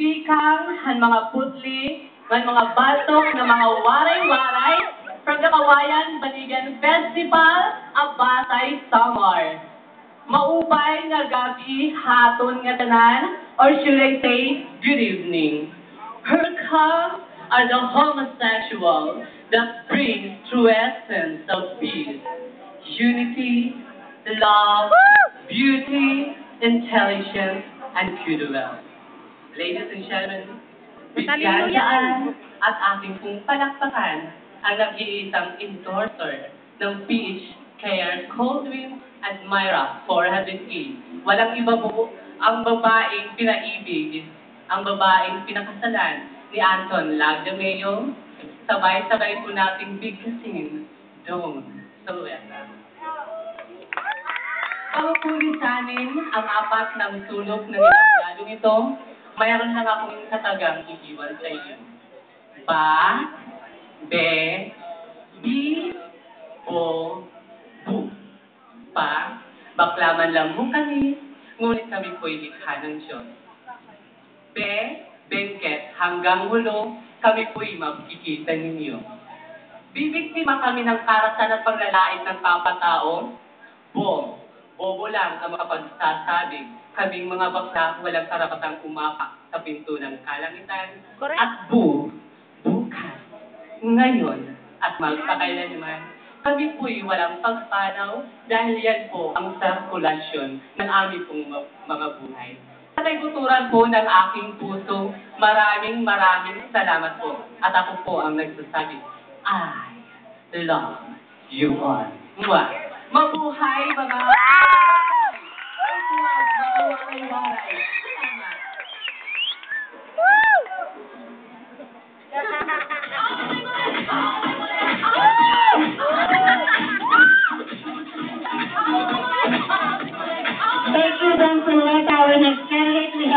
Pikang, ang mga putli, ang mga batok ng mga waray-waray from the Kawayan Baligan Festival, Abatay Samar. Maupay nga gabi, haton nga tanan, or should I say, good evening. Here comes are the homosexual that brings true essence of peace, unity, love, beauty, intelligence, and goodwill. Ladies and gentlemen, bigyan daan at ating pong palakpakan ang nag-iisang endorser ng Peach Care Coldwell at Myra 400E. Walang iba po ang babaeng pinaibig, ang babaeng pinakasalan ni Anton Lagdameo. Sabay-sabay po nating bigkasin, Don't Surrender. Papulisanin ang apat ng sulok ng inabladong ito, mayroon lang akong katagang iiwan sa iyo. Ba, be, bi, o, bu. Pa, baklaman lang mo kami, ngunit kami po'y likha ng Diyos. Be, bengket, hanggang hulo, kami po'y makikita ninyo. Bibiktima kami ng karasan at paglalait ng kapatao. Bo, bobo lang ang makapagsasabing. Kaming mga bakla walang karapatang umapak sa pinto ng kalangitan. Correct. At bukas, ngayon, at magpakailanman, kami po'y walang pagpanaw dahil yan po ang sirkulasyon ng aming pong mga buhay. Sa kayguturan po ng aking puso, maraming salamat po. At ako po ang nagsasabi, I love you all. Mwah! Mabuhay mga waray-waray. Salamat. Thank you, Don Solar Tower. Next candidate, please.